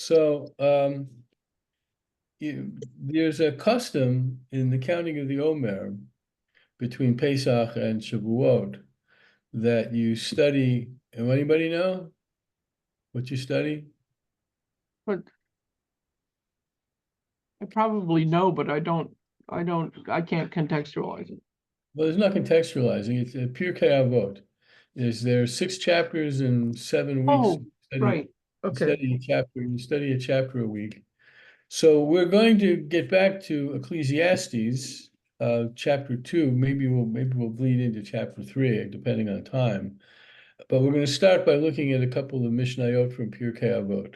So there's a custom in the counting of the Omer between Pesach and Shavuot that you study. And anybody know what you study? But I probably know, but I can't contextualize it. Well, it's not contextualizing. It's a Pirkei Avot. There are 6 chapters in 7 weeks. Oh, right. Okay. You study a chapter a week. So we're going to get back to Ecclesiastes, chapter 2. Maybe we'll bleed into chapter 3, depending on time. But we're going to start by looking at a couple of Mishnayot from Pirkei Avot.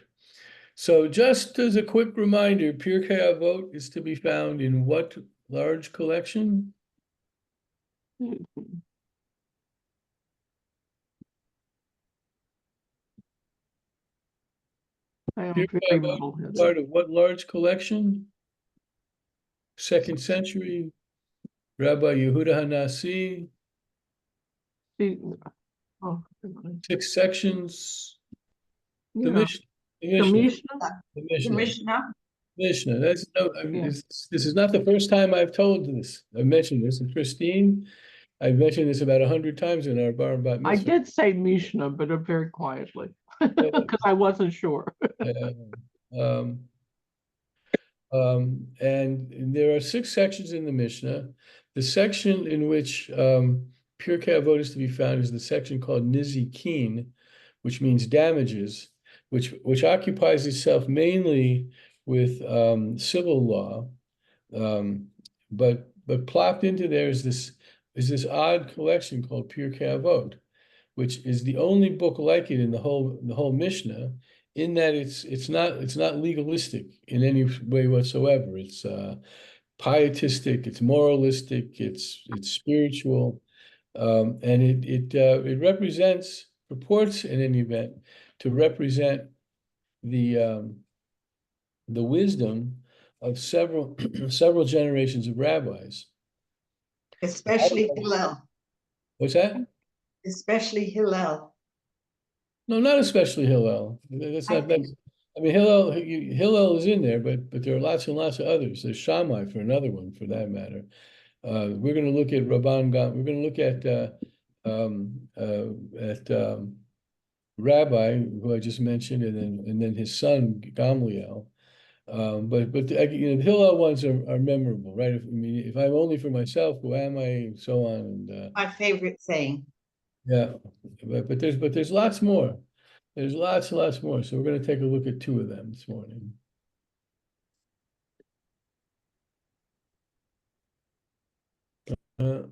So just as a quick reminder, Pirkei Avot is to be found in what large collection? I am Pirkei very Avot muddle-headed. part of what large collection? 2nd century, Rabbi Yehuda Hanasi, Oh, 6 sections. The yeah. Mishnah. The The Mishnah. Mishnah? The The Mishnah. Mishnah? Mishnah. That's no. I mean, Yeah. this is not the first time I've told this. I've mentioned this. And Christine, I've mentioned this about 100 times in our bar and bat I mitzvah. did say Mishnah, but very quietly because I wasn't sure. Um, and there are 6 sections in the Mishnah. The section in which Pirkei Avot is to be found is the section called Nizikin, which means damages, which occupies itself mainly with civil law. But plopped into there is this odd collection called Pirkei Avot, which is the only book like it in the whole Mishnah, in that it's not legalistic in any way whatsoever. It's pietistic, it's moralistic, it's spiritual, and it purports in any event to represent the wisdom of several generations of rabbis. Especially Hillel. What's that? Especially Hillel. No, not especially Hillel. That's I not. think. I mean, Hillel is in there, but there are lots and lots of others. There's Shammai for another one, for that matter. We're going to look at Rabban Gam. We're going to look at Rabbi, who I just mentioned, and then his son Gamliel. But you know, the Hillel ones are memorable, right? If I'm only for myself, who am I? And so on, and My favorite saying. yeah, but there's lots more. There's lots and lots more. So we're going to take a look at 2 of them this morning. Uh,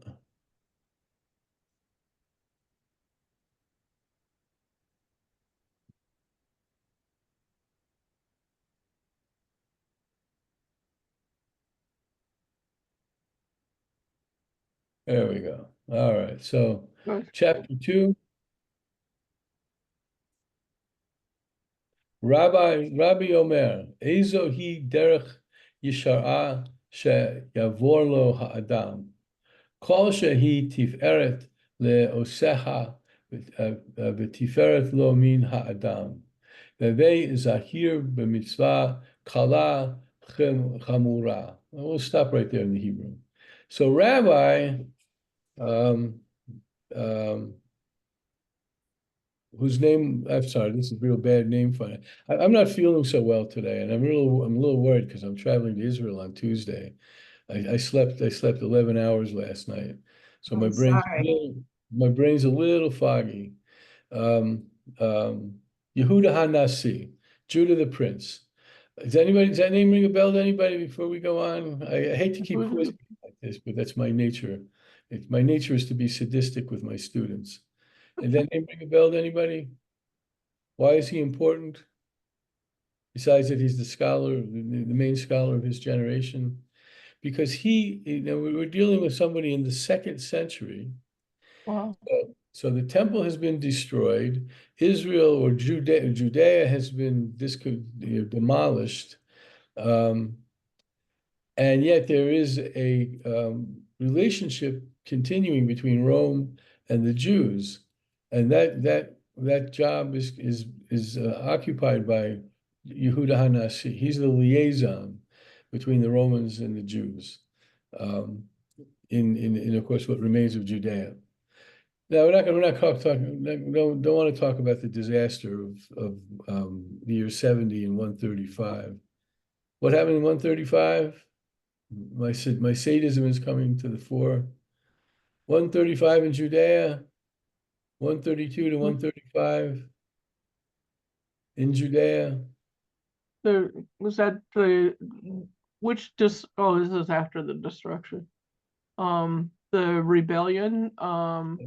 there we go. All right. So chapter 2. Rabbi Omer, Ezo hi derech yishara sheyavor lo ha'adam. Kol shehi tiferet le'oseha v'tiferet lo min ha'adam. Vevei zahir b'mitzvah kala chamura. We'll stop right there in the Hebrew. So Rabbi, um, um, whose name, I'm sorry, this is a real bad name for it. I'm not feeling so well today, and I'm a little worried because I'm traveling to Israel on Tuesday. I slept 11 hours last night, so I'm sorry. my brain's a little foggy. Um, Yehuda HaNasi, Judah the Prince. Does that name ring a bell to anybody before we go on? I hate to keep quizzing like this, but that's my nature. My nature is to be sadistic with my students. Does that name ring a bell to anybody? Why is he important? Besides that he's the scholar, the main scholar of his generation. Because we're dealing with somebody in the 2nd century. Wow. So the temple has been destroyed. Israel or Judea has been demolished. And yet there is a relationship continuing between Rome and the Jews. And that job is occupied by Yehuda HaNasi. He's the liaison between the Romans and the Jews, in of course what remains of Judea. Now we're not talking. Don't want to talk about the disaster of the year 70 and 135. What happened in 135? My sadism is coming to the fore. 135 in Judea, 132 to 135 in Judea. Was that which this is after the destruction. The rebellion.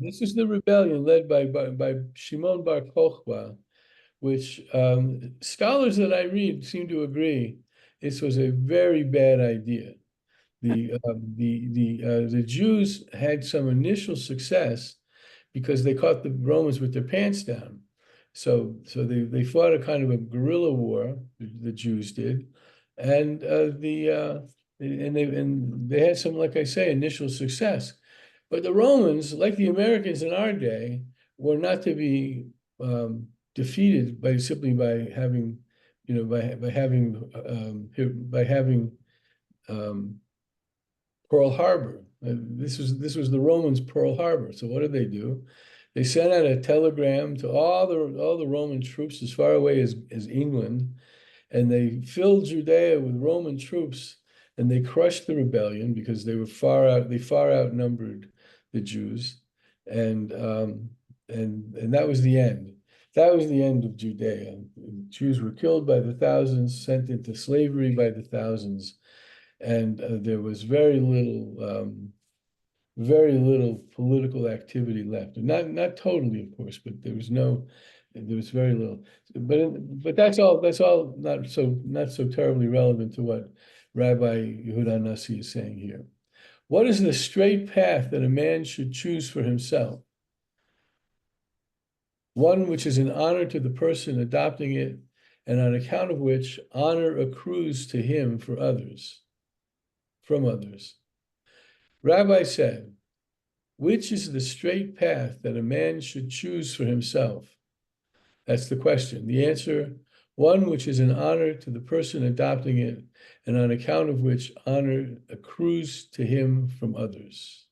This is the rebellion led by Shimon Bar Kokhba, which scholars that I read seem to agree this was a very bad idea. The Jews had some initial success because they caught the Romans with their pants down. So they fought a kind of a guerrilla war, the Jews did, and they had some, like I say, initial success. But the Romans, like the Americans in our day, were not to be defeated simply by having, by having Pearl Harbor. This was the Romans' Pearl Harbor. So what did they do? They sent out a telegram to all the Roman troops as far away as England, and they filled Judea with Roman troops, and they crushed the rebellion because they far outnumbered the Jews, and that was the end. That was the end of Judea. Jews were killed by the thousands, sent into slavery by the thousands, and there was very little political activity left. Not totally, of course, but there was very little. But that's all not so terribly relevant to what Rabbi Yehuda Nasi is saying here. What is the straight path that a man should choose for himself? One which is an honor to the person adopting it, and on account of which honor accrues to him from others. Rabbi said, which is the straight path that a man should choose for himself? That's the question. The answer, one which is an honor to the person adopting it, and on account of which honor accrues to him from others.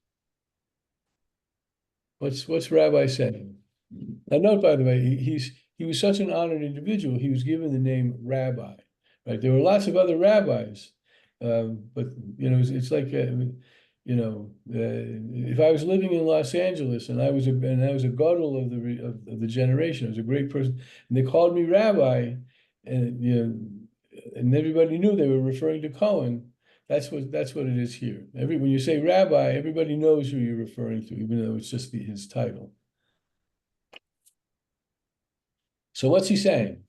What's Rabbi saying? Now note, by the way, he was such an honored individual, he was given the name Rabbi, right? There were lots of other rabbis, but it's like if I was living in Los Angeles and I was a gadol of the generation, I was a great person, and they called me Rabbi, and everybody knew they were referring to Cohen. That's what it is here. When you say Rabbi, everybody knows who you're referring to, even though it's just his title. So what's he saying?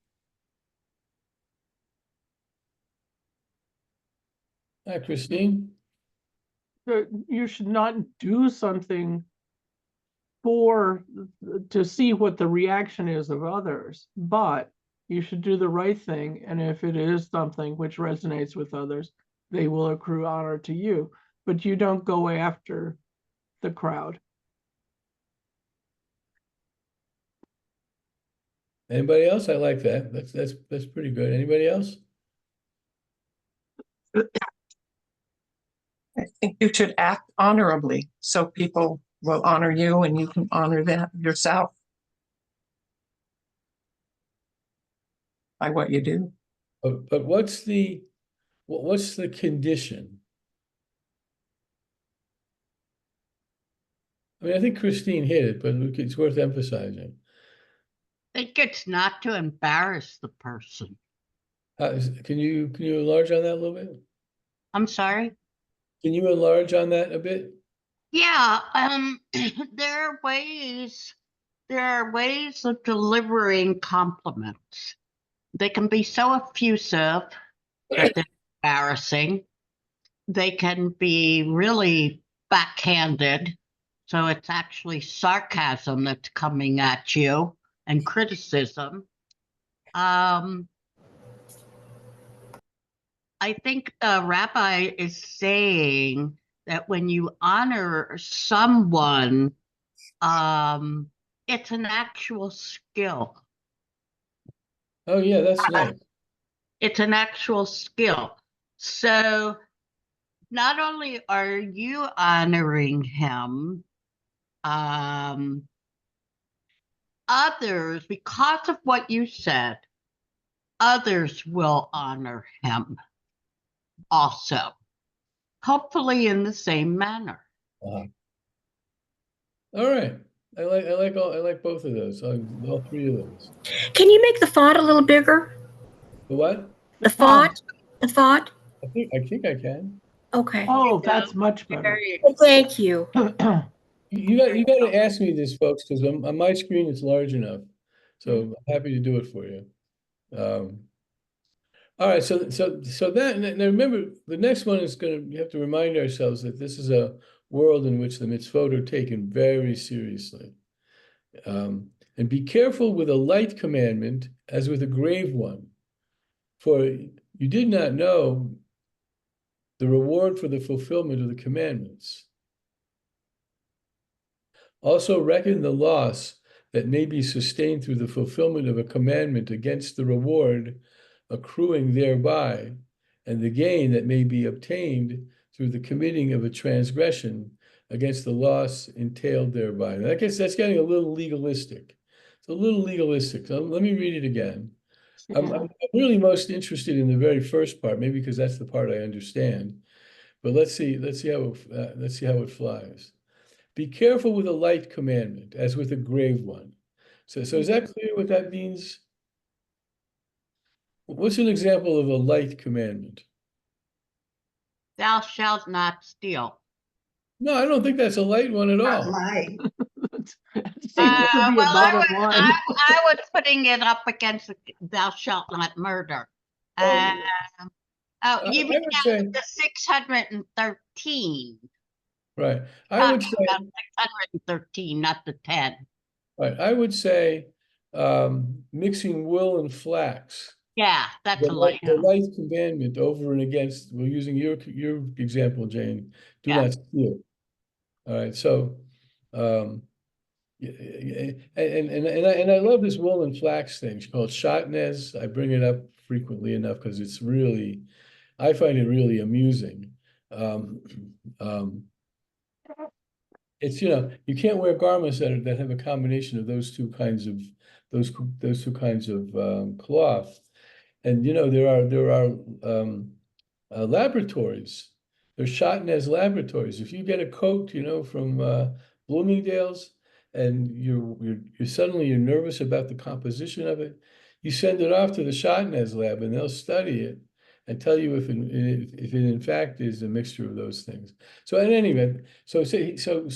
Hi, Christine. You should not do something to see what the reaction is of others, but you should do the right thing. And if it is something which resonates with others, they will accrue honor to you, but you don't go after the crowd. Anybody else? I like that. That's pretty good. Anybody else? I think you should act honorably so people will honor you and you can honor them yourself by what you do. But what's the condition? I mean, I think Christine hit it, but it's worth emphasizing. I think it's not to embarrass the person. Can you enlarge on that a little bit? I'm sorry? Can you enlarge on that a bit? Yeah, there are ways of delivering compliments. They can be so effusive that they're embarrassing. They can be really backhanded, so it's actually sarcasm that's coming at you and criticism. I think the rabbi is saying that when you honor someone, it's an actual skill. Oh yeah, that's nice. It's an actual skill. So not only are you honoring him, um, others, because of what you said, others will honor him also, hopefully in the same manner. Uh-huh. All right. I like both of those. All three of those. Can you make the font a little bigger? The what? The font? The font? I think I can. Okay. Oh, that's much better. Very- Well, thank you. You got to ask me this, folks, because on my screen it's large enough. So I'm happy to do it for you. All right, so that now remember the next one is we have to remind ourselves that this is a world in which the mitzvot are taken very seriously. And be careful with a light commandment as with a grave one, for you did not know the reward for the fulfillment of the commandments. Also reckon the loss that may be sustained through the fulfillment of a commandment against the reward accruing thereby, and the gain that may be obtained through the committing of a transgression against the loss entailed thereby. And I guess that's getting a little legalistic. It's a little legalistic. So let me read it again. I'm really most interested in the very first part, maybe because that's the part I understand. But let's see how it flies. Be careful with a light commandment, as with a grave one. So is that clear what that means? What's an example of a light commandment? Thou shalt not steal. No, I don't think that's a light one at Not all. lie. Seems to be Well, a bottom line. I was putting it up against thou shalt not murder. Oh, Oh, I you mean would say, the 613? right. I would Talking say, about 613, not the 10. right. I would say, mixing wool and flax. Yeah, that's a light. The light commandment over and against. We're using your example, Jane. Do Yeah. not steal. All right. So, and I love this wool and flax thing. It's called shotnez. I bring it up frequently enough because it's really, I find it really amusing. It's, you can't wear garments that have a combination of those two kinds of cloth. And there are laboratories. There's Shotnez laboratories. If you get a coat, from Bloomingdale's, and you're nervous about the composition of it, you send it off to the Shotnez lab, and they'll study it and tell you if it in fact is a mixture of those things. So in any event, he's saying, Is he don't.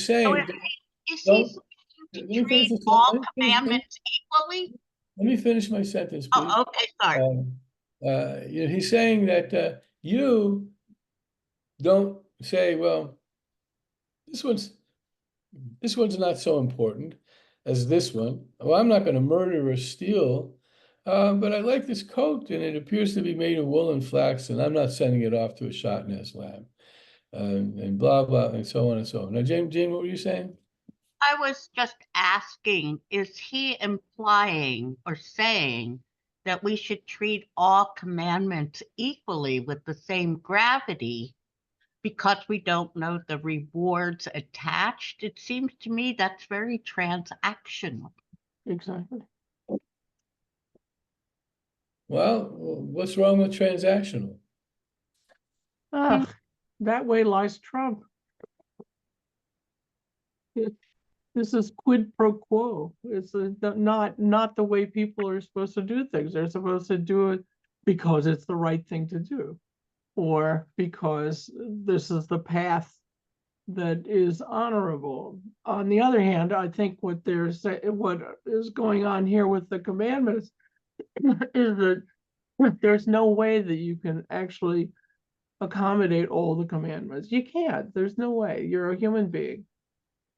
saying Let to me finish treat this. all commandments equally? Let me finish my sentence, please. Oh, okay, sorry. He's saying that you don't say, well, this one's not so important as this one. Well, I'm not going to murder or steal, but I like this coat, and it appears to be made of wool and flax, and I'm not sending it off to a shotnez lab, and blah blah, and so on and so on. Now, Jane, what were you saying? I was just asking, is he implying or saying that we should treat all commandments equally with the same gravity because we don't know the rewards attached? It seems to me that's very transactional. Exactly. Well, what's wrong with transactional? Ah, that way lies Trump. This is quid pro quo. It's not the way people are supposed to do things. They're supposed to do it because it's the right thing to do, or because this is the path that is honorable. On the other hand, I think what is going on here with the commandments is that there's no way that you can actually accommodate all the commandments. You can't. There's no way. You're a human being.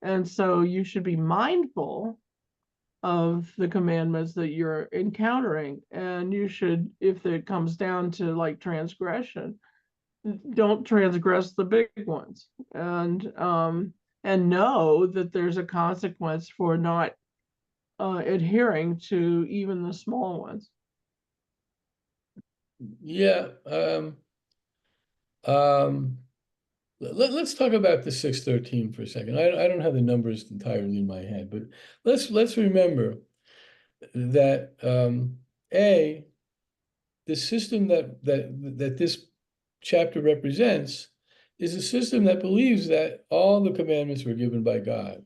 And so you should be mindful of the commandments that you're encountering. And you should, if it comes down to like transgression, don't transgress the big ones. And know that there's a consequence for not adhering to even the small ones. Yeah. Let's talk about the 613 for a second. I don't have the numbers entirely in my head, but let's remember that the system that this chapter represents is a system that believes that all the commandments were given by God,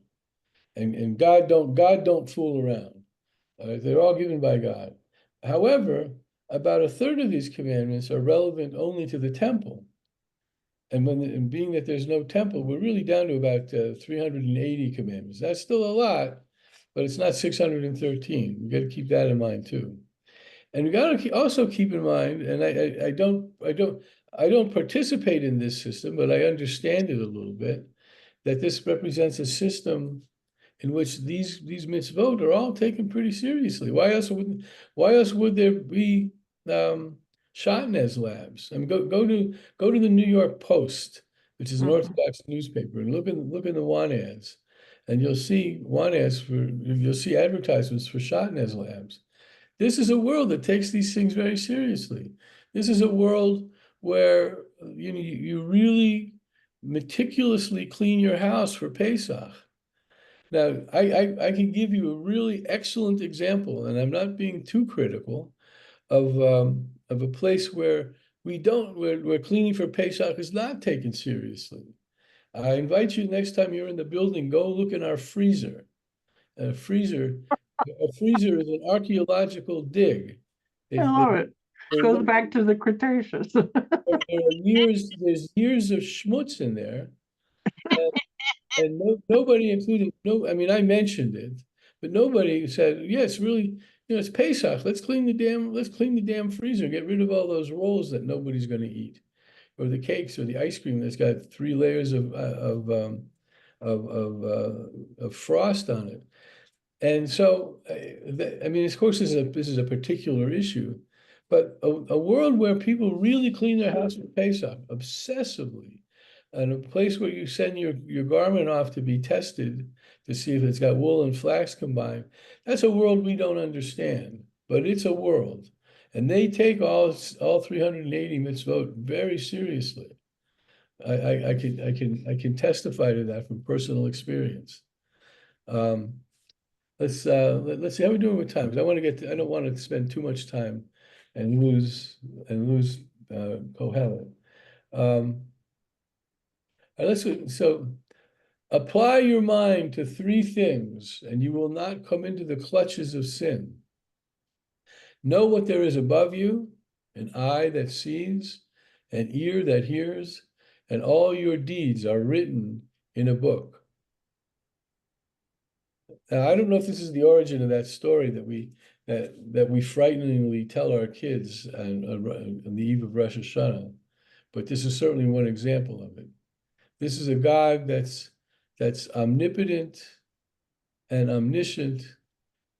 and God don't fool around. They're all given by God. However, about a third of these commandments are relevant only to the temple. And being that there's no temple, we're really down to about 380 commandments. That's still a lot, but it's not 613. We got to keep that in mind too. And we got to also keep in mind, and I don't participate in this system, but I understand it a little bit, that this represents a system in which these mitzvot are all taken pretty seriously. Why else would there be Shatnez labs? I mean, go to the New York Post, which is an Orthodox newspaper, and look in the want ads, and you'll see advertisements for Shatnez labs. This is a world that takes these things very seriously. This is a world where you really meticulously clean your house for Pesach. Now, I can give you a really excellent example, and I'm not being too critical of a place where where cleaning for Pesach is not taken seriously. I invite you next time you're in the building, go look in our freezer. A freezer, a freezer is an archaeological dig. I love it. There Goes back to the Cretaceous. there's years of schmutz in there. And nobody included, I mean, I mentioned it, but nobody said, yeah, it's really, it's Pesach. Let's clean the damn freezer, get rid of all those rolls that nobody's going to eat, or the cakes or the ice cream that's got 3 layers of frost on it. And so, I mean, of course, this is a particular issue, but a world where people really clean their house for Pesach obsessively, and a place where you send your garment off to be tested to see if it's got wool and flax combined, that's a world we don't understand, but it's a world. And they take all 380 mitzvot very seriously. I can testify to that from personal experience. Let's see how we're doing with time, because I don't want to spend too much time and lose Kohelet. So apply your mind to 3 things, and you will not come into the clutches of sin. Know what there is above you, an eye that sees, an ear that hears, and all your deeds are written in a book. Now, I don't know if this is the origin of that story that we frighteningly tell our kids on the eve of Rosh Hashanah, but this is certainly one example of it. This is a God that's omnipotent and omniscient,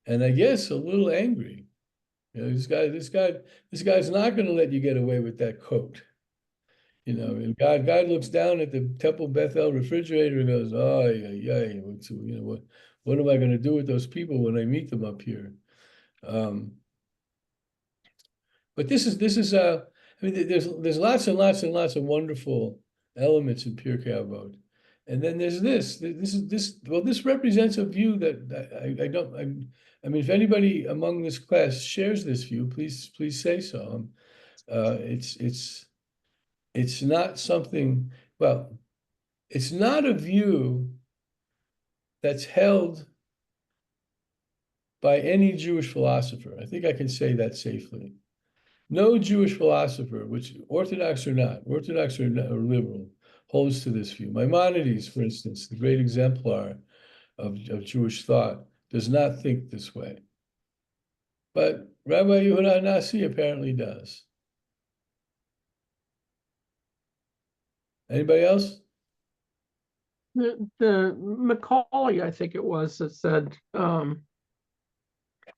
and I guess a little angry. This guy's not going to let you get away with that coat. And God looks down at the Temple Bethel refrigerator and goes, "Oh, yeah. What am I going to do with those people when I meet them up here?" But this is I mean, there's lots and lots and lots of wonderful elements in Pirkei Avot, and then there's this. Well, this represents a view that I don't. I mean, if anybody among this class shares this view, please say so. It's not something. Well, it's not a view that's held by any Jewish philosopher. I think I can say that safely. No Jewish philosopher, which Orthodox or liberal, holds to this view. Maimonides, for instance, the great exemplar of Jewish thought, does not think this way. But Rabbi Yehuda Nasi apparently does. Anybody else? The Macaulay, I think it was, that said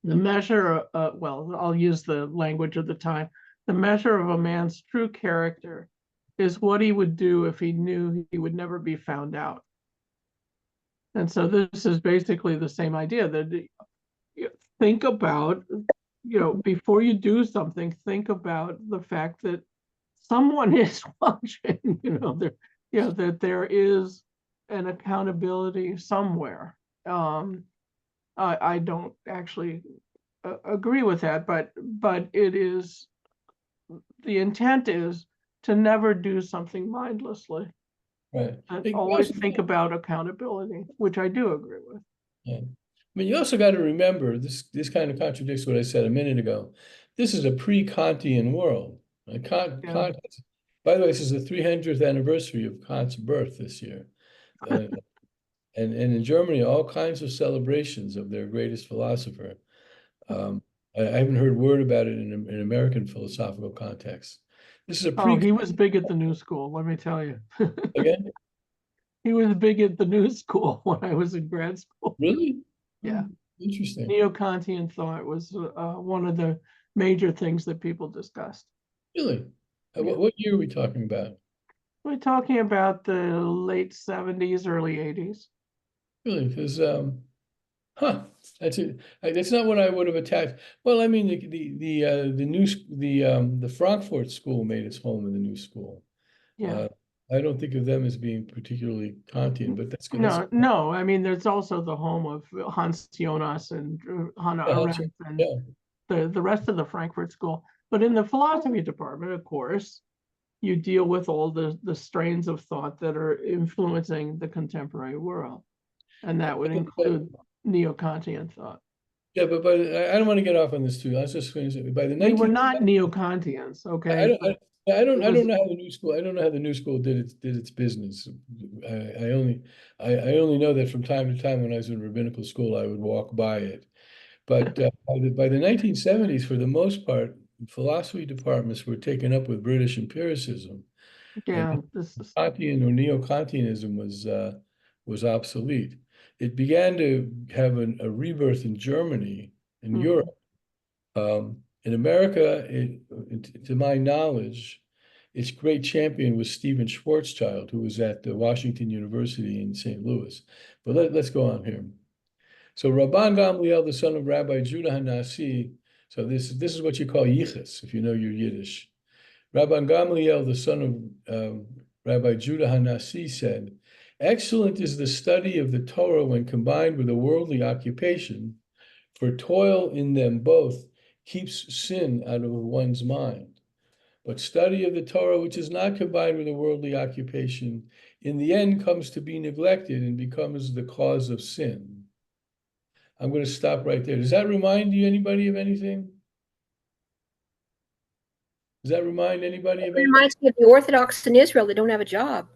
the measure, well, I'll use the language of the time. The measure of a man's true character is what he would do if he knew he would never be found out. And so this is basically the same idea, that you think about before you do something, think about the fact that someone is watching, that there is an accountability somewhere. I don't actually agree with that, but it is, the intent is to never do something mindlessly Right. and You always also think about accountability, which I do agree with. Yeah. I mean, you also got to remember this kind of contradicts what I said a minute ago. This is a pre-Kantian world. Yeah. By the way, this is the 300th anniversary of Kant's birth this year. Uh, and in Germany, all kinds of celebrations of their greatest philosopher. I haven't heard word about it in American philosophical context. This is a Oh, he was big at the New School, let me tell you. again, He was big at the New School when I was in grad school. really? Yeah. Interesting. Neo-Kantian thought was one of the major things that people discussed. Really? Yeah. What year are we talking about? We're talking about the late 70s, early 80s. Really? Because huh, that's it. That's not what I would have attacked. Well, I mean, the Frankfurt school made its home in the new school. Yeah. I don't think of them as being particularly Kantian, but that's good. No. I mean, there's also the home of Hans Jonas and Hannah Arendt and Yeah. the rest of the Frankfurt School. But in the philosophy department, of course, you deal with all the strains of thought that are influencing the contemporary world. And that would include Neo-Kantian thought. Yeah, but I don't want to get off on this too. I was just going to say by the We were 19th. not Neo-Kantians, okay? I don't, But I don't, it I was- don't know how the new school. I don't know how the new school did its business. I only know that from time to time when I was in rabbinical school, I would walk by it. But by the 1970s, for the most part, philosophy departments were taken up with British empiricism, Yeah, and this is Kantian or Neo-Kantianism was obsolete. It began to have a rebirth in Germany, in Europe. In America, to my knowledge, its great champion was Stephen Schwarzschild, who was at the Washington University in St. Louis. But let's go on here. So Rabban Gamliel, the son of Rabbi Judah Hanasi, so this is what you call yichus, if you know your Yiddish. Rabban Gamliel, the son of Rabbi Judah Hanasi, said, "Excellent is the study of the Torah when combined with a worldly occupation, for toil in them both keeps sin out of one's mind. But study of the Torah, which is not combined with a worldly occupation, in the end comes to be neglected and becomes the cause of sin." I'm going to stop right there. Does that remind you anybody of anything? Does that remind anybody of It anything? reminds me of the Orthodox in Israel. They don't have a job.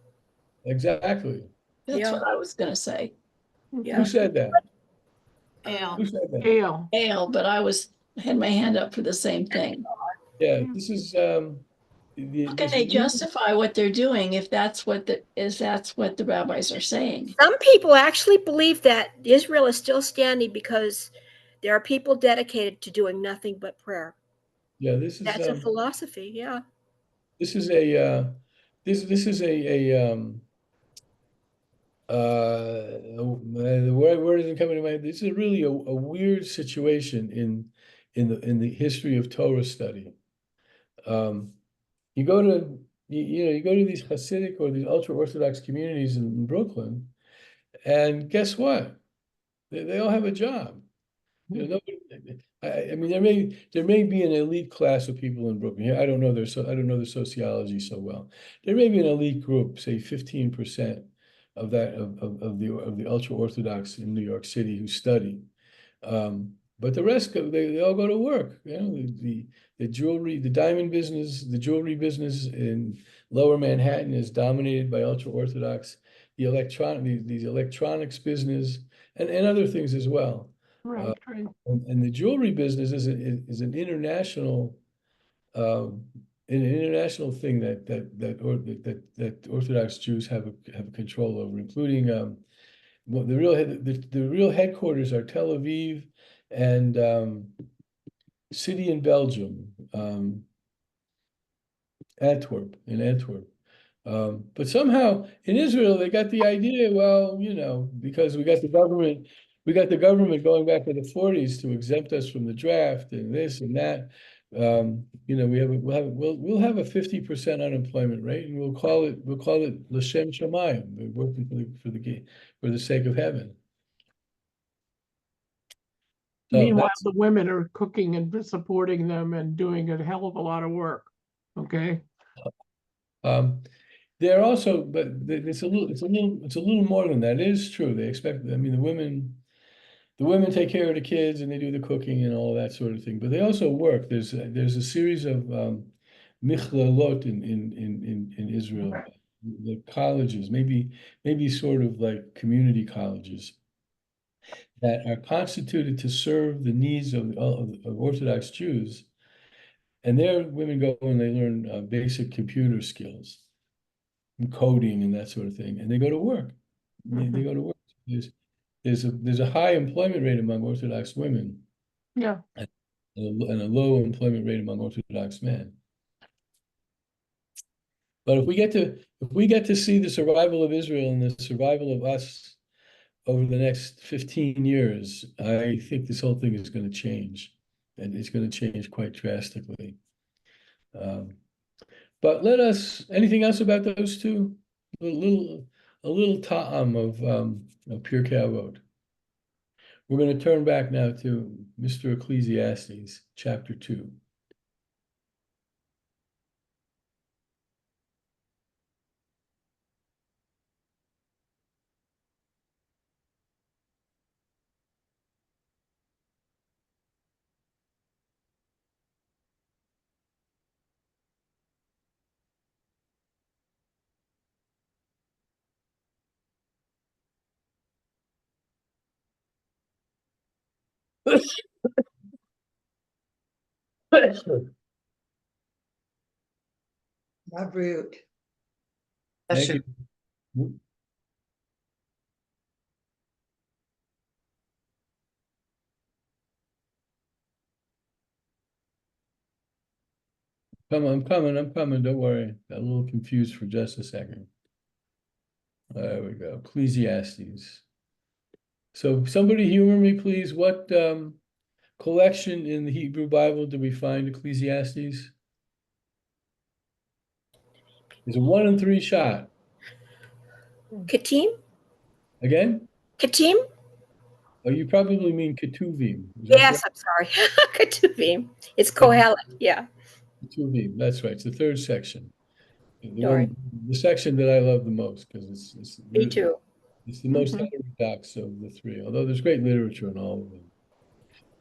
Exactly. That's Yeah. what I was gonna say. Yeah. Who said that? Ale. Who said that? Ale. Ale, but had my hand up for the same thing. Yeah, this is How can they justify what they're doing if that's what the rabbis are saying? Some people actually believe that Israel is still standing because there are people dedicated to doing nothing but prayer. yeah, this is That's a philosophy. Yeah. this is a this is the word isn't coming to mind. This is really a weird situation in the history of Torah study. You go to you go to these Hasidic or these ultra Orthodox communities in Brooklyn, and guess what? They all have a job. You know, I mean, there may be an elite class of people in Brooklyn. I don't know I don't know the sociology so well. There may be an elite group, say 15% of that of the ultra Orthodox in New York City who study. But the rest they all go to work. You know, the jewelry, the diamond business, the jewelry business in Lower Manhattan is dominated by ultra Orthodox. These electronics business and other things as well. Right. And the jewelry business is an international thing that Orthodox Jews have control over, including the real headquarters are Tel Aviv and city in Belgium, Antwerp. But somehow in Israel they got the idea, well, because we got the government we got the government going back to the 40s to exempt us from the draft and this and that. You know, we'll have a 50% unemployment rate, and we'll call it L'Shem Shamayim. We're working for the sake of heaven. So Meanwhile, the women are cooking and supporting them and doing a hell of a lot of work. Okay. they're also, but it's a little more than that. It is true. They expect, I mean, the women take care of the kids and they do the cooking and all that sort of thing, but they also work. There's a series of michlalot in Israel, the colleges, maybe sort of like community colleges that are constituted to serve the needs of Orthodox Jews. And there women go and they learn basic computer skills and coding and that sort of thing, and they go to work. They go to work. There's a high employment rate among Orthodox women, Yeah. and a low employment rate among Orthodox men. But if we get to see the survival of Israel and the survival of us over the next 15 years, I think this whole thing is going to change, and it's going to change quite drastically. But anything else about those two? A little ta'am of Pirkei Avot. We're going to turn back now to Mr. Ecclesiastes, chapter 2. Not rude. Thank you. I'm coming. Don't worry. Got a little confused for just a second. There we go. Ecclesiastes. So somebody humor me, please. What collection in the Hebrew Bible do we find Ecclesiastes? It's a 1 in 3 shot. Katim? Again? Katim? Oh, you probably mean Ketuvim. Yes, I'm sorry. Ketuvim. It's Kohelet. Yeah. Ketuvim. That's right. It's the 3rd section. Sorry. The section that I love the most, because Me too. it's the most heterodox of the 3, although there's great literature in all of them.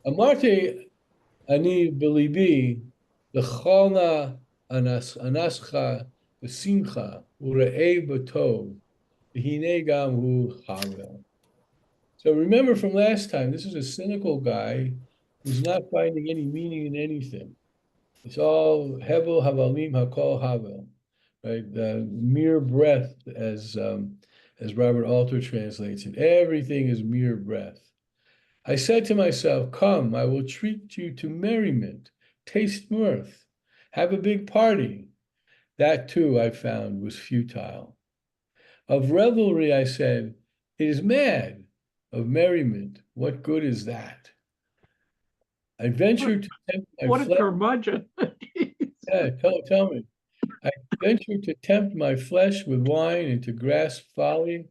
Amarte ani belibi l'cholna anascha b'simcha ure'ei b'tov v'hinei gam hu havel. So remember from last time, this is a cynical guy who's not finding any meaning in anything. It's all hevel havalim hakol havel, right? Mere breath, as Robert Alter translates it. Everything is mere breath. I said to myself, come, I will treat you to merriment, taste mirth, have a big party. That too, I found, was futile. Of revelry, I said, it is mad. Of merriment, what good is that? I ventured to tempt my What a flesh. curmudgeon. Yeah, tell me. I ventured to tempt my flesh with wine and to grasp folly,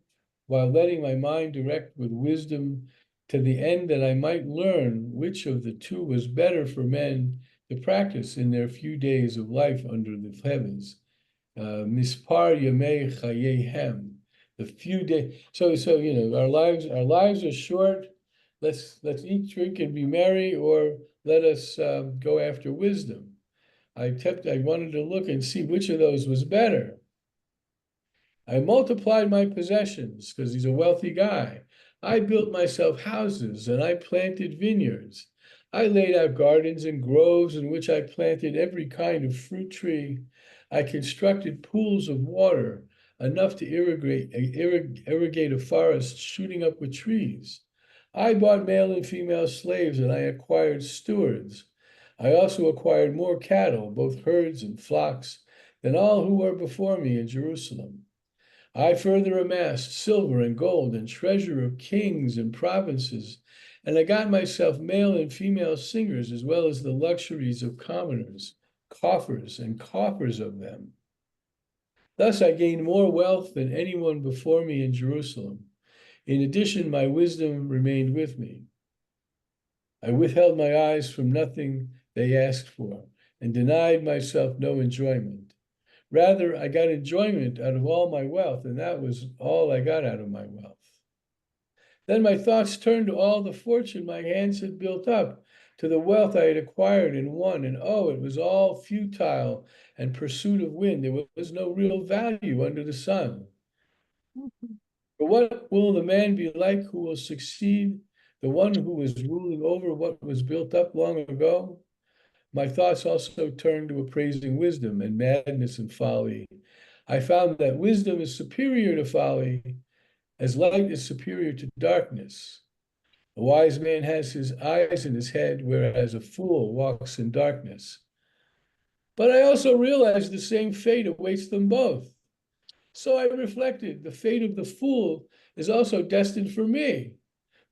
while letting my mind direct with wisdom, to the end that I might learn which of the two was better for men to practice in their few days of life under the heavens. Mispar yamei chayehem. The few days. So you know, our lives are short. Let's eat, drink, and be merry, or let us go after wisdom. I wanted to look and see which of those was better. I multiplied my possessions because he's a wealthy guy. I built myself houses and I planted vineyards. I laid out gardens and groves in which I planted every kind of fruit tree. I constructed pools of water, enough to irrigate a forest shooting up with trees. I bought male and female slaves and I acquired stewards. I also acquired more cattle, both herds and flocks, than all who were before me in Jerusalem. I further amassed silver and gold and treasure of kings and provinces, and I got myself male and female singers, as well as the luxuries of commoners, coffers and coffers of them. Thus I gained more wealth than anyone before me in Jerusalem. In addition, my wisdom remained with me. I withheld my eyes from nothing they asked for, and denied myself no enjoyment. Rather, I got enjoyment out of all my wealth, and that was all I got out of my wealth. Then my thoughts turned to all the fortune my hands had built up, to the wealth I had acquired and won, and oh, it was all futile and pursuit of wind. There was no real value under the sun. For what will the man be like who will succeed, the one who was ruling over what was built up long ago? My thoughts also turned to appraising wisdom and madness and folly. I found that wisdom is superior to folly, as light is superior to darkness. A wise man has his eyes in his head, whereas a fool walks in darkness. But I also realized the same fate awaits them both. So I reflected, the fate of the fool is also destined for me.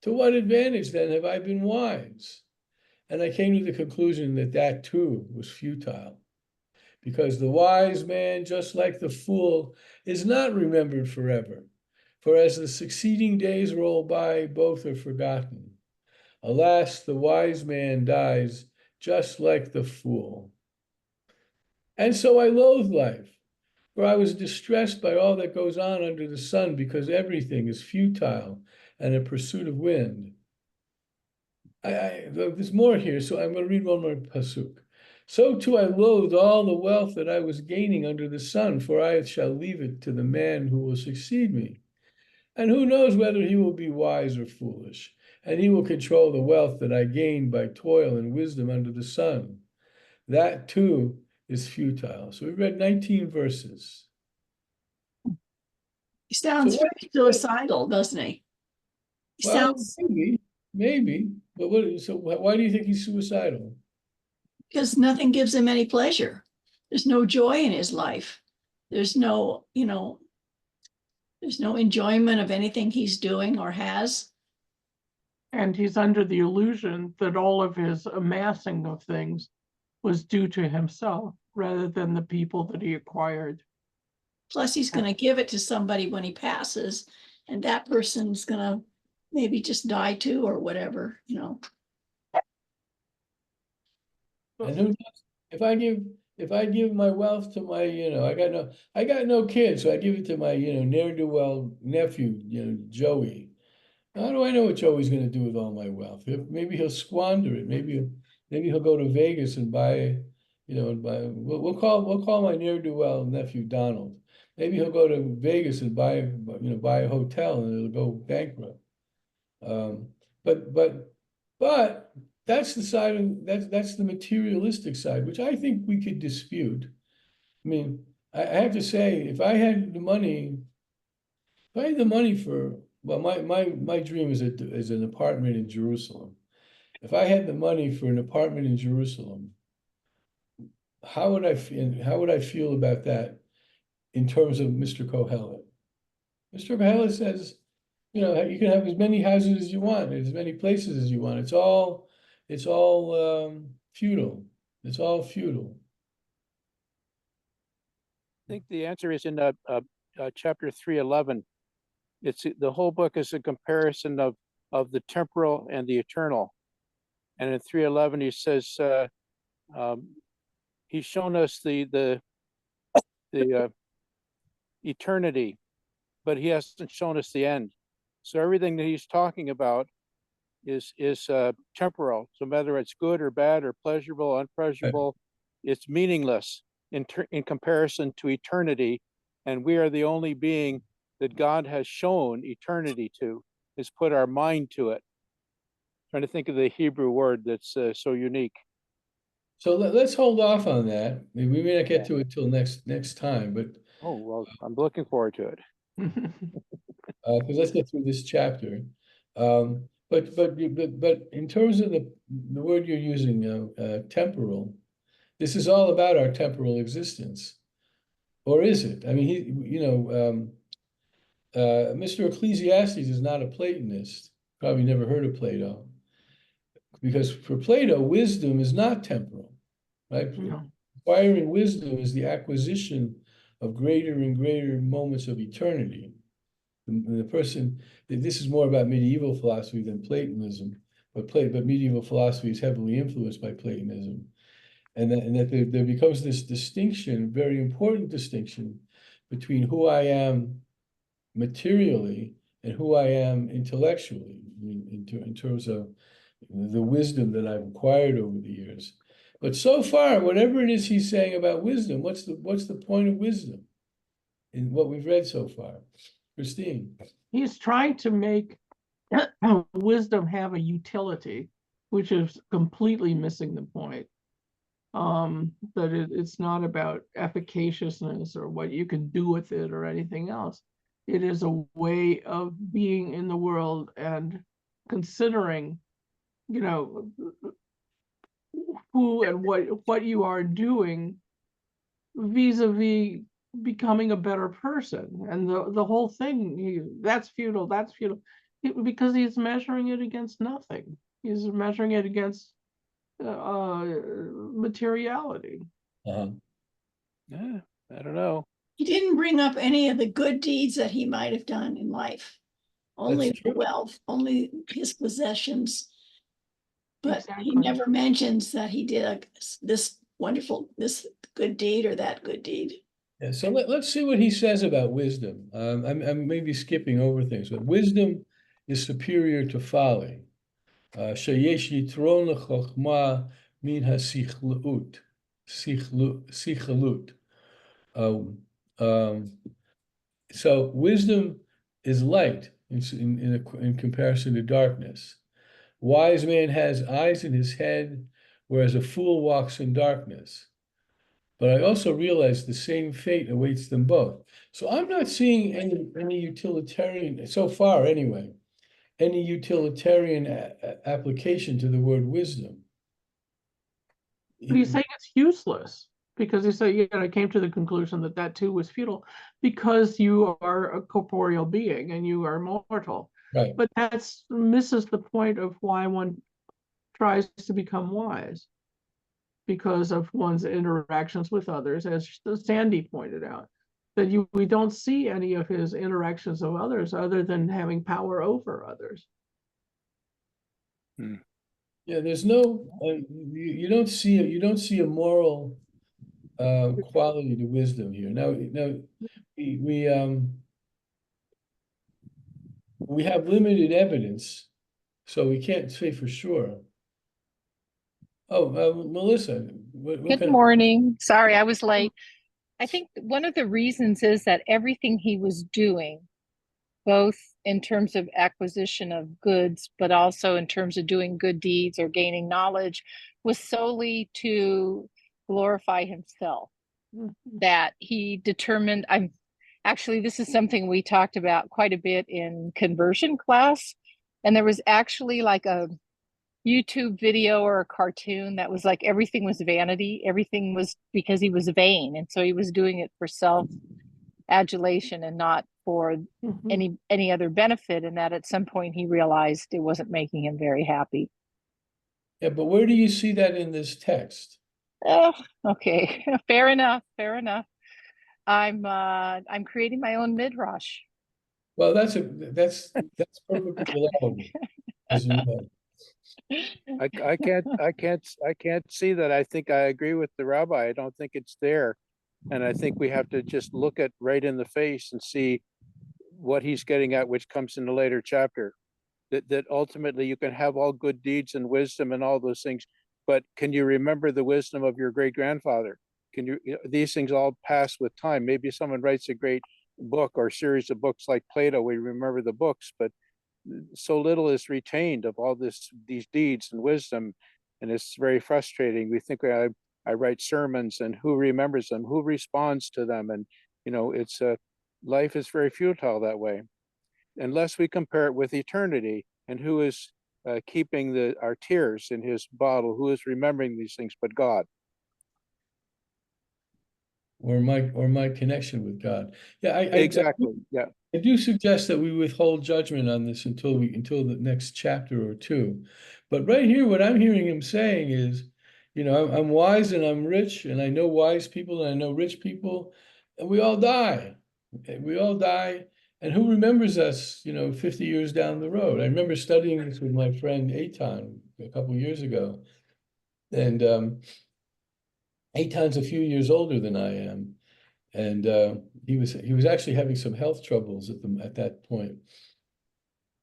To what advantage then have I been wise? And I came to the conclusion that that too was futile, because the wise man, just like the fool, is not remembered forever. For as the succeeding days roll by, both are forgotten. Alas, the wise man dies just like the fool. And so I loathe life, for I was distressed by all that goes on under the sun, because everything is futile and a pursuit of wind. There's more here, so I'm going to read one more pasuk. So too I loathed all the wealth that I was gaining under the sun, for I shall leave it to the man who will succeed me. And who knows whether he will be wise or foolish, and he will control the wealth that I gained by toil and wisdom under the sun. That too is futile. So we read 19 verses. He sounds So very suicidal, doesn't he? He well, sounds, maybe, but why do you think he's suicidal? because nothing gives him any pleasure. There's no joy in his life. There's no, there's no enjoyment of anything he's doing or has. And he's under the illusion that all of his amassing of things was due to himself rather than the people that he acquired. Plus, he's going to give it to somebody when he passes, and that person's going to maybe just die too or whatever, And who knows, if I give my wealth to my, I got no kids, so I give it to my, ne'er-do-well nephew, Joey. How do I know what Joey's going to do with all my wealth? Maybe he'll squander it. Maybe he'll go to Vegas and buy, We'll call my ne'er-do-well nephew Donald. Maybe he'll go to Vegas and buy a hotel and it'll go bankrupt. But that's the side of that's the materialistic side, which I think we could dispute. I mean, I have to say, if I had the money for, well, my dream is an apartment in Jerusalem. If I had the money for an apartment in Jerusalem, how would I feel about that in terms of Mr. Kohelet? Mr. Kohelet says, you can have as many houses as you want, as many places as you want. It's all futile. It's all futile. I think the answer is in chapter 3:11. It's the whole book is a comparison of the temporal and the eternal. And in 3:11 he says he's shown us the eternity, but he hasn't shown us the end. So everything that he's talking about is temporal. So whether it's good or bad or pleasurable, unpleasurable, it's meaningless in comparison to eternity. And we are the only being that God has shown eternity to, has put our mind to it. Trying to think of the Hebrew word that's so unique. So let's hold off on that. We may not get to it till next time, but oh well, I'm looking forward to it. Because let's get through this chapter. But in terms of the word you're using, temporal, this is all about our temporal existence, or is it? I mean, Mr. Ecclesiastes is not a Platonist. Probably never heard of Plato. Because for Plato, wisdom is not temporal, right? No. Acquiring wisdom is the acquisition of greater and greater moments of eternity. The person, this is more about medieval philosophy than Platonism, but medieval philosophy is heavily influenced by Platonism. And that there becomes this distinction, very important distinction, between who I am materially and who I am intellectually, in terms of the wisdom that I've acquired over the years. But so far, whatever it is he's saying about wisdom, what's the point of wisdom in what we've read so far? Christine. He's trying to make wisdom have a utility, which is completely missing the point. That it's not about efficaciousness or what you can do with it or anything else. It is a way of being in the world and considering, you know, who and what you are doing vis-a-vis becoming a better person. And the whole thing, that's futile, because he's measuring it against nothing. He's measuring it against materiality. Uh-huh. Yeah, I don't know. He didn't bring up any of the good deeds that he might have done in life. Only That's the true. wealth, only his possessions. But he Exactly. never mentions that he did this good deed or that good deed. Yeah, so let's see what he says about wisdom. I'm maybe skipping over things, but wisdom is superior to folly. Sheyesh yitron l'chokhmah min hasichlut, sichalut. So wisdom is light in comparison to darkness. Wise man has eyes in his head, whereas a fool walks in darkness. But I also realize the same fate awaits them both. So I'm not seeing any utilitarian, so far anyway, any utilitarian application to the word wisdom. But he's saying it's useless because he said, I came to the conclusion that too was futile because you are a corporeal being and you are mortal. Right. But that misses the point of why one tries to become wise, because of one's interactions with others, as Sandy pointed out, that we don't see any of his interactions of others other than having power over others. Yeah, there's no you don't see a moral quality to wisdom here. Now we have limited evidence, so we can't say for sure. Oh, Melissa, what Good kind morning. Sorry, I was late. I think one of the reasons is that everything he was doing, both in terms of acquisition of goods, but also in terms of doing good deeds or gaining knowledge, was solely to glorify himself. That he determined, this is something we talked about quite a bit in conversion class. And there was actually like a YouTube video or a cartoon that was like everything was vanity. Everything was because he was vain. And so he was doing it for self adulation and not for any other benefit. And that at some point he realized it wasn't making him very happy. Yeah, but where do you see that in this text? Oh, okay. Fair enough. I'm creating my own midrash. Well, that's perfectly allowable, as you know. I can't see that. I think I agree with the rabbi. I don't think it's there. And I think we have to just look at right in the face and see what he's getting at, which comes in a later chapter. That ultimately you can have all good deeds and wisdom and all those things, but can you remember the wisdom of your great grandfather? These things all pass with time. Maybe someone writes a great book or series of books like Plato, we remember the books, but so little is retained of all these deeds and wisdom, and it's very frustrating. We think I write sermons, and who remembers them? Who responds to them? And it's life is very futile that way, unless we compare it with eternity. And who is keeping our tears in his bottle? Who is remembering these things but God? or my connection with God. Yeah, Exactly. Yeah. I do suggest that we withhold judgment on this until the next chapter or two. But right here, what I'm hearing him saying is, I'm wise and I'm rich, and I know wise people and I know rich people, and we all die. We all die. And who remembers us, 50 years down the road? I remember studying this with my friend Eitan a couple years ago. And Eitan's a few years older than I am. And he was actually having some health troubles at that point.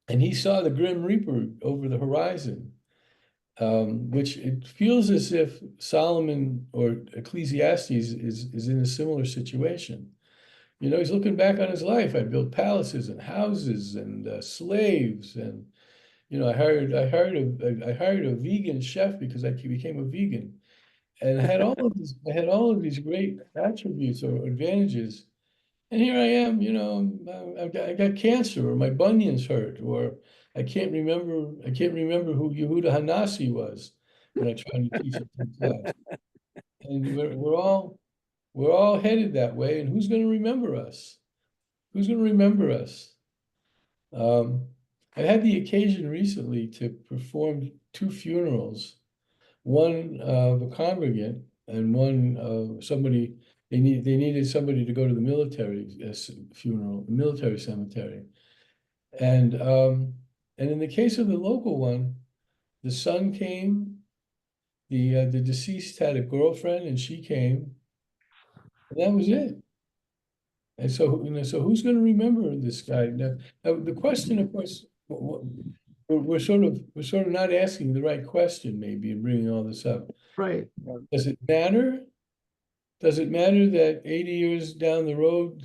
And he saw the Grim Reaper over the horizon, which it feels as if Solomon or Ecclesiastes is in a similar situation. He's looking back on his life. I built palaces and houses and slaves, and I hired a vegan chef because I became a vegan, and I had all of these great attributes or advantages. And here I am, I got cancer, or my bunions hurt, or I can't remember who Yehuda Hanasi was when I tried to teach it in class. And we're all headed that way. And who's going to remember us? Who's going to remember us? I had the occasion recently to perform 2 funerals, one of a congregant and one of somebody. They needed somebody to go to the military funeral, the military cemetery, and in the case of the local one, the son came, the deceased had a girlfriend and she came, and that was it. And so so who's going to remember this guy now? The question, of course, we're sort of not asking the right question, maybe, in bringing all this up. Right. Does it matter? Does it matter that 80 years down the road,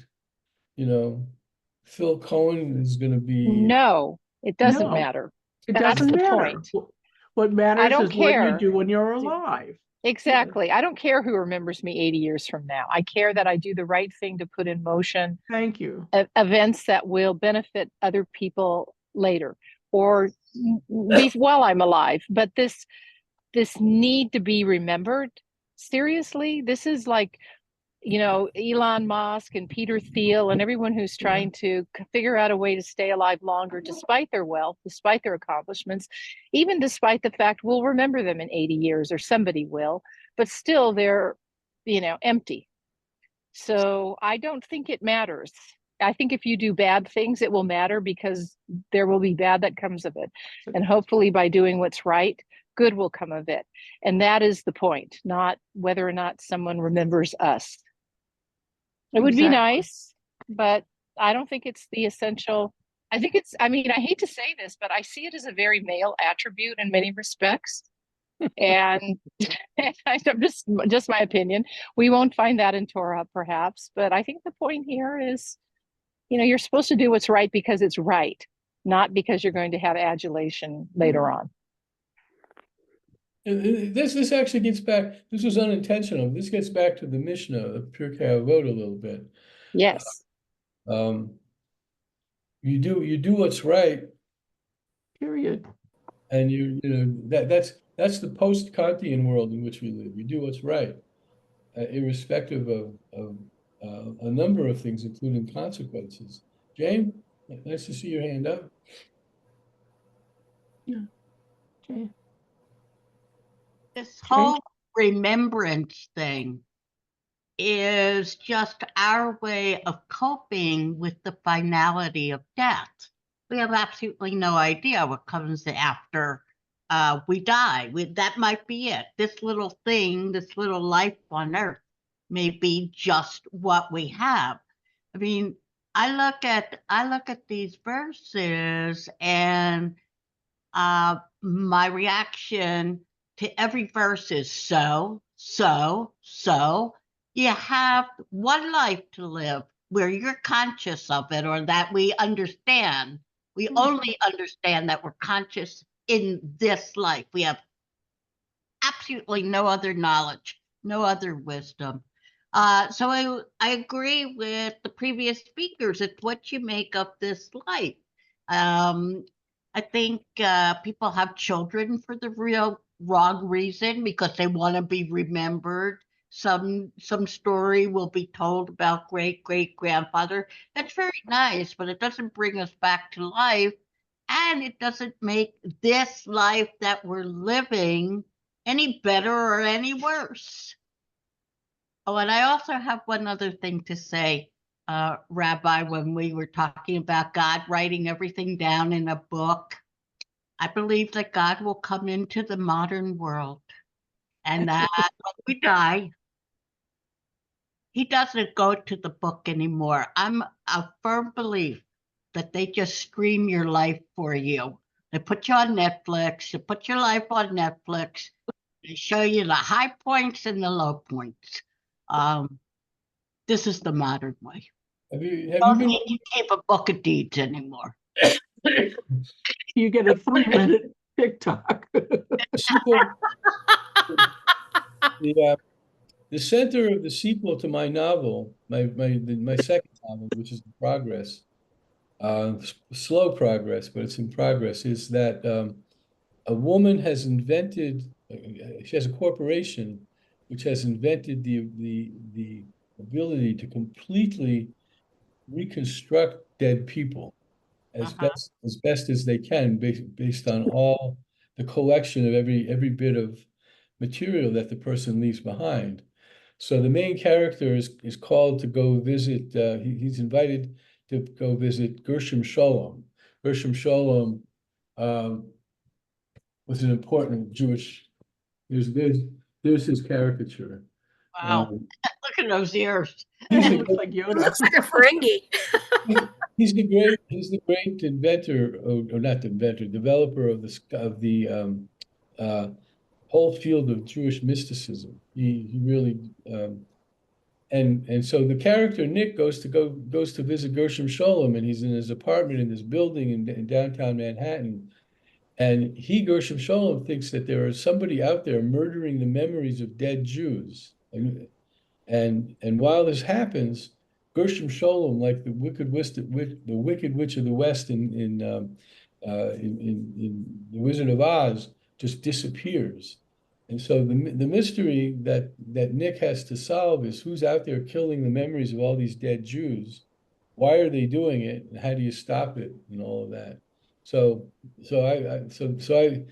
Phil Cohen is going to be? No, it doesn't No, matter. It That's doesn't the matter. point. What matters don't is what you care. do when you're alive. Exactly. I don't care who remembers me 80 years from now. I care that I do the right thing to put in motion Thank you. events that will benefit other people later, or while I'm alive. But this need to be remembered, seriously, this is like, Elon Musk and Peter Thiel and everyone who's trying to figure out a way to stay alive longer despite their wealth, despite their accomplishments, even despite the fact we'll remember them in 80 years, or somebody will, but still they're, empty. So I don't think it matters. I think if you do bad things, it will matter, because there will be bad that comes of it. And hopefully by doing what's right, good will come of it. And that is the point, not whether or not someone remembers us. It would be nice, but I don't think it's the essential. I think I hate to say this, but I see it as a very male attribute in many respects. And I'm just my opinion. We won't find that in Torah, perhaps, but I think the point here is, you're supposed to do what's right because it's right, not because you're going to have adulation later on. This actually gets back. This was unintentional. This gets back to the Mishnah of Pirkei Avot a little bit. Yes. You do what's right. Period. And that's the post-Kantian world in which we live. You do what's right, irrespective of a number of things, including consequences. Jane, nice to see your hand up. Yeah. Okay. This whole remembrance thing is just our way of coping with the finality of death. We have absolutely no idea what comes after we die. That might be it. This little thing, this little life on earth may be just what we have. I mean, I look at these verses, and my reaction to every verse is so. You have one life to live where you're conscious of it, or that we understand. We only understand that we're conscious in this life. We have absolutely no other knowledge, no other wisdom. So I agree with the previous speakers. It's what you make of this life. I think people have children for the real wrong reason, because they want to be remembered. some story will be told about great-great-grandfather. That's very nice, but it doesn't bring us back to life, and it doesn't make this life that we're living any better or any worse. Oh, and I also have one other thing to say, Rabbi, when we were talking about God writing everything down in a book. I believe that God will come into the modern world, and that when we die, he doesn't go to the book anymore. I'm a firm belief that they just stream your life for you. They put you on Netflix, they put your life on Netflix, they show you the high points and the low points. This is the modern way. Have you Don't been? need to keep a book of deeds anymore. You get a 3-minute TikTok. sequel- the center of the sequel to my novel, my second novel, which is in progress, slow progress, but it's in progress, is that a woman has invented, she has a corporation which has invented the ability to completely reconstruct dead people as best as they can, based on all the collection of every bit of material that the person leaves behind. So the main character is called to go visit. He's invited to go visit Gershom Scholem. Gershom Scholem was an important Jewish. There's his caricature. Wow. Look at those ears. He's Looks like Yoda. Looks like a Ferengi. he's the great inventor, or not the inventor, developer of the whole field of Jewish mysticism. He really and so the character Nick goes to visit Gershom Scholem, and he's in his apartment in this building in downtown Manhattan. And Gershom Scholem, thinks that there is somebody out there murdering the memories of dead Jews. And while this happens, Gershom Scholem, like the wicked witch of the West in The Wizard of Oz, just disappears. And so the mystery that Nick has to solve is who's out there killing the memories of all these dead Jews. Why are they doing it, and how do you stop it, and all of that. So I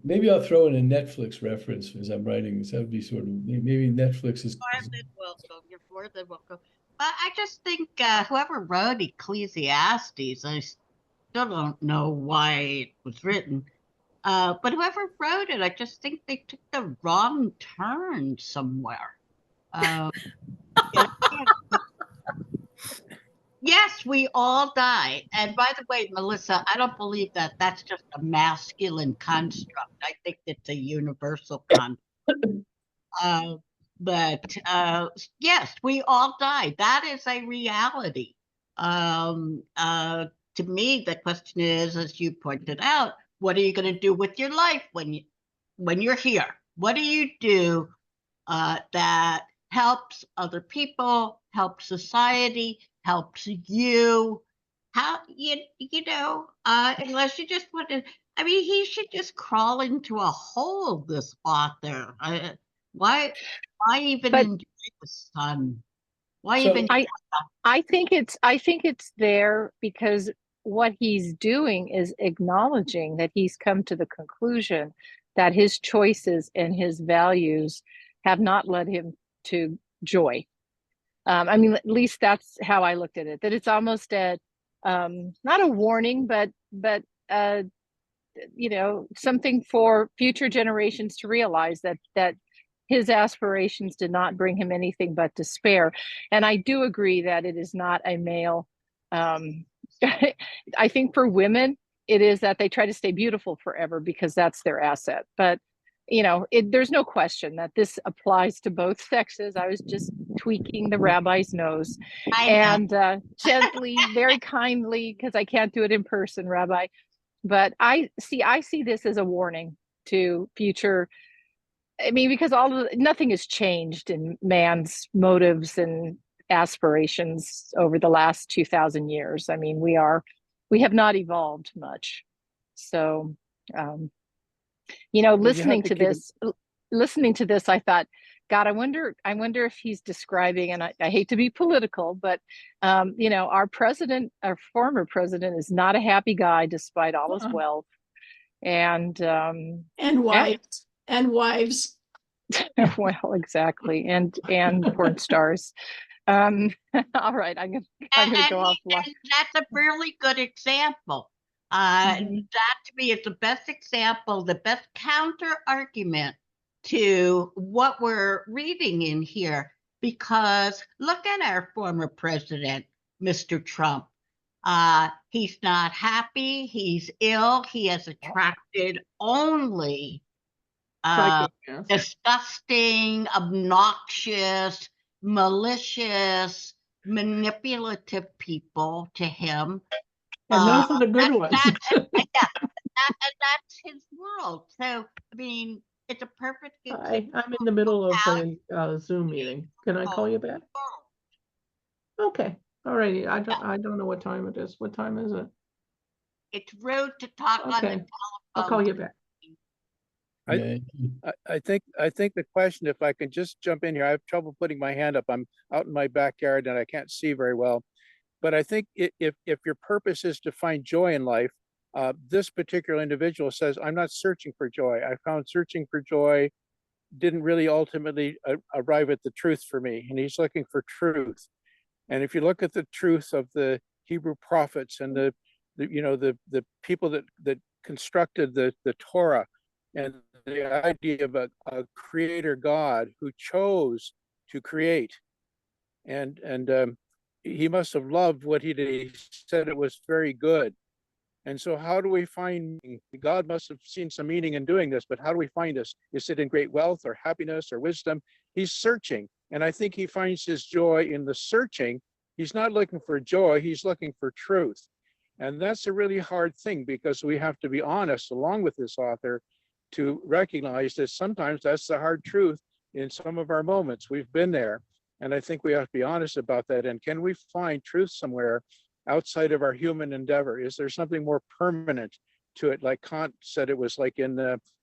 maybe I'll throw in a Netflix reference as I'm writing this. That would be sort of, maybe Netflix is. More than welcome. You're more than welcome. But I just think whoever wrote Ecclesiastes, I still don't know why it was written. But whoever wrote it, I just think they took the wrong turn somewhere. Yeah, yes, we all die. And by the way, Melissa, I don't believe that that's just a masculine construct. I think it's a universal construct. But yes, we all die. That is a reality. To me, the question is, as you pointed out, what are you going to do with your life when you're here? What do you do that helps other people, helps society, helps you? How unless you just want to. I mean, he should just crawl into a hole. This author. Why even enjoy the sun? Why So- even? I think it's there because what he's doing is acknowledging that he's come to the conclusion that his choices and his values have not led him to joy. I mean, at least that's how I looked at it. That it's almost not a warning, but something for future generations to realize that his aspirations did not bring him anything but despair. And I do agree that it is not a male. I think for women, it is that they try to stay beautiful forever because that's their asset. But there's no question that this applies to both sexes. I was just tweaking the rabbi's nose and gently, very kindly, because I can't do it in person, Rabbi. But I see this as a warning to future. I mean, because nothing has changed in man's motives and aspirations over the last 2,000 years. I mean, we have not evolved much. So, listening to this, I thought, God, I wonder if he's describing, and I hate to be political, but you know, our former president is not a happy guy despite all his wealth. And And wives, and wives. well, exactly. And porn stars. All right, I'm gonna go off. And that's a really good example. Mhm. That to me is the best example, the best counter argument to what we're reading in here. Because look at our former president, Mr. Trump. He's not happy. He's ill. He has attracted only Psychopaths. disgusting, obnoxious, malicious, manipulative people to him. And those are the good ones. And that's his world. So, I mean, it's a perfect example. I'm in the middle of a Zoom meeting. Can I call you back? Okay. All righty. I don't know what time it is. What time is it? It's rude to talk on the Okay. telephone. I'll call you back. I think the question, if I can just jump in here, I have trouble putting my hand up. I'm out in my backyard and I can't see very well. But I think if your purpose is to find joy in life, this particular individual says, I'm not searching for joy. I found searching for joy didn't really ultimately arrive at the truth for me. And he's looking for truth. And if you look at the truth of the Hebrew prophets and the people that constructed the Torah, and the idea of a creator God who chose to create, and he must have loved what he did. He said it was very good. And so how do we find meaning? God must have seen some meaning in doing this, but how do we find this? Is it in great wealth or happiness or wisdom? He's searching. And I think he finds his joy in the searching. He's not looking for joy, he's looking for truth. And that's a really hard thing, because we have to be honest, along with this author, to recognize that sometimes that's the hard truth in some of our moments. We've been there. And I think we have to be honest about that. And can we find truth somewhere outside of our human endeavor? Is there something more permanent to it? Like Kant said, it was like in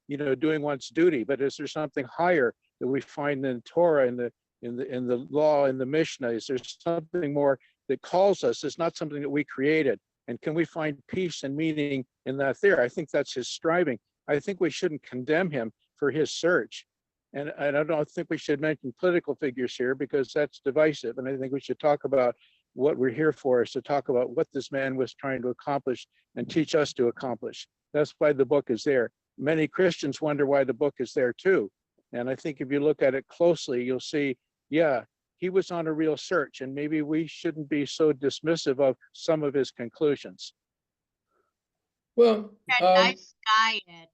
doing one's duty. But is there something higher that we find in Torah, in the law, in the Mishnah? Is there something more that calls us? It's not something that we created. And can we find peace and meaning in that there? I think that's his striving. I think we shouldn't condemn him for his search. And I don't think we should mention political figures here, because that's divisive. And I think we should talk about what we're here for, is to talk about what this man was trying to accomplish and teach us to accomplish. That's why the book is there. Many Christians wonder why the book is there too. And I think if you look at it closely, you'll see, yeah, he was on a real search, and maybe we shouldn't be so dismissive of some of his conclusions. Well, You're a nice guy, Ed.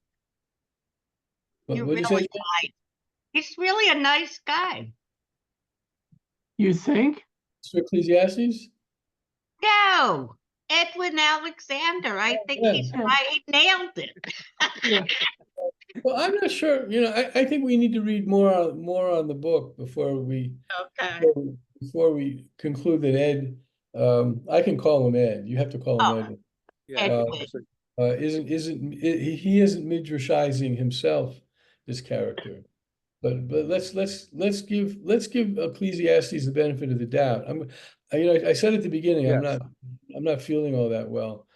You're what'd you really say? nice. He's really a nice guy. You think? For Ecclesiastes? No, Edwin Alexander. I think he's right. He nailed it. Yeah. Well, I'm not sure. I think we need to read more on the book before we conclude that Ed. I can call him Ed. You have to call him Ed. Yeah. He isn't midrashizing himself, this character. But let's give Ecclesiastes the benefit of the doubt. I said at the beginning, Yes. I'm not feeling all that well.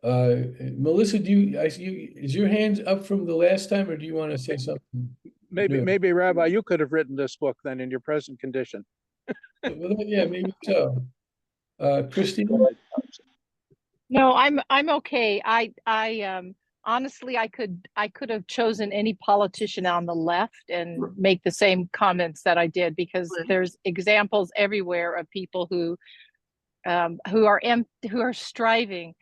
Melissa, is your hand up from the last time, or do you want to say something? Maybe Rabbi, you could have written this book then in your present condition. Well, yeah, maybe so. Christine? No, I'm okay. I honestly, I could have chosen any politician on the left and make the same comments that I did, because there's examples everywhere of people who are striving.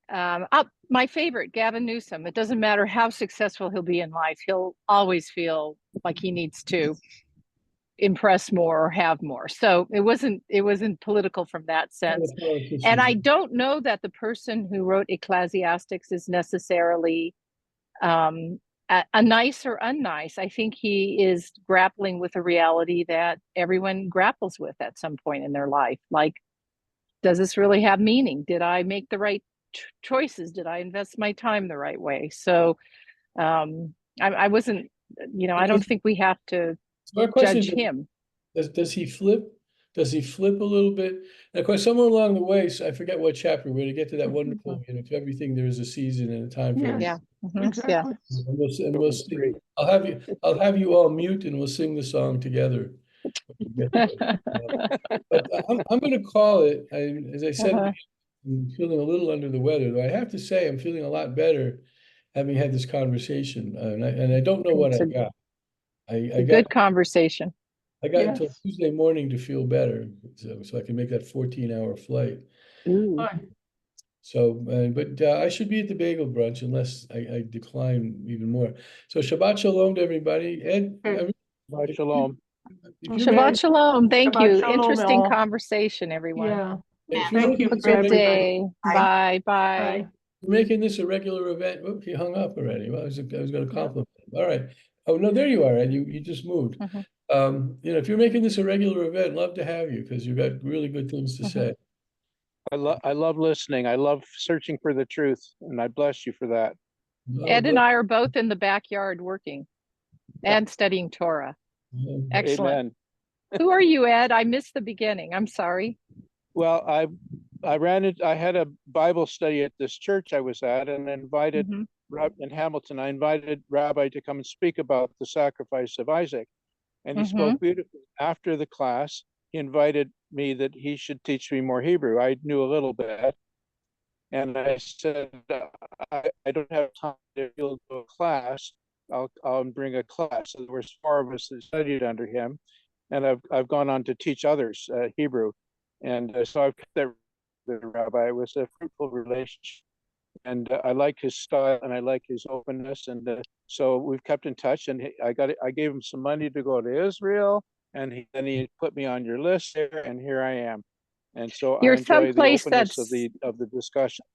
My favorite, Gavin Newsom. It doesn't matter how successful he'll be in life, he'll always feel like he needs to impress more or have more. So it wasn't political from that sense. And I don't know that the person who wrote Ecclesiastics is necessarily a nice or unnice. I think he is grappling with a reality that everyone grapples with at some point in their life. Like, does this really have meaning? Did I make the right choices? Did I invest my time the right way? So I wasn't, I don't think we have to My question judge is, him. does he flip? Does he flip a little bit? And of course, somewhere along the way, so I forget what chapter, we're gonna get to that wonderful, to everything, there is a season and a time for Yes. everything. Yeah. Yeah. Exactly. And we'll sing. I'll have you all mute and we'll sing the song together. But I'm gonna call it, as I said, Uh-huh. I'm feeling a little under the weather, though I have to say, I'm feeling a lot better having had this conversation, and I don't know what It's I a- got. I A got, good conversation. until Yes. Tuesday morning to feel better, so I can make that 14-hour flight. Ooh. Fine. So, but I should be at the bagel brunch unless I decline even more. So Shabbat Shalom to everybody. Ed, Okay. Bye, shalom. if you're Shabbat making, shalom. Thank Shabbat you. shalom, Interesting all. conversation, everyone. Yeah. if you're Thank making you Have a this a good everybody. day. Bye. Bye. Bye. you're making this a regular event. Whoop, he hung up already. Well, I was going to compliment him. All right. Oh no, there you are, Ed. You just moved. Mhm. If you're making this a regular event, love to have you because you've got really good things to Mhm. say. I love listening. I love searching for the truth, and I bless you for that. Oh, Ed and good. I are both in the backyard working and studying Torah. Excellent. Amen. Who are you, Ed? I missed the beginning. I'm sorry. Well, I had a Bible study at this church I was at, and invited Mhm. in Hamilton. I invited Rabbi to come and speak about the sacrifice of Isaac, and he Mhm. spoke beautifully. After the class, he invited me that he should teach me more Hebrew. I knew a little bit, and I said, I don't have time to go to a class. I'll bring a class. So there was 4 of us that studied under him, and I've gone on to teach others Hebrew, and so I've kept that with the rabbi. It was a fruitful relationship, and I like his style and I like his openness, and so we've kept in touch. And I gave him some money to go to Israel, and then he put me on your list there, and here I am. And so I You're enjoy the someplace openness that's of the discussion.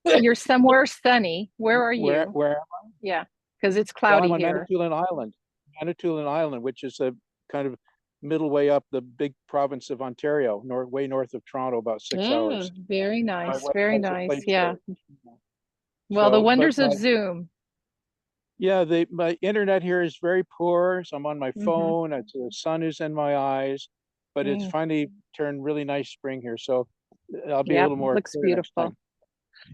you're somewhere sunny. Where are Where you? where Yeah, because it's Well, cloudy I'm on here. Manitoulin Island, which is a kind of middle way up the big province of Ontario, way north of Toronto, about 6 hours. Very My nice. wife Very has a nice. place Yeah. there. Well, the So, but wonders of Zoom. yeah, my internet here is very poor, so I'm on my Mhm. phone. It's the sun is in my eyes, but it's Mm. finally turned really nice spring here, so I'll be a Yep, little more looks clear next beautiful. time.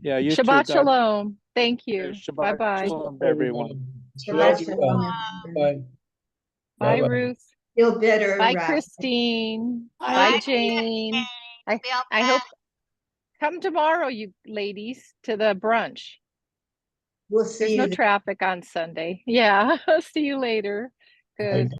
Yeah, you too. Shabbat God, shalom. Thank you. Bye Shabbat bye. shalom, everyone. Shabbat Shabbat shalom. Shalom. Everyone. Bye. Bye, Bye-bye. Ruth. Feel better, Bye, Rabbi. Christine. Bye. Bye, Jane. I Feel I hope better. come tomorrow, you ladies, to the brunch. We'll There's see no you. traffic on Sunday. Yeah. See you later. Good.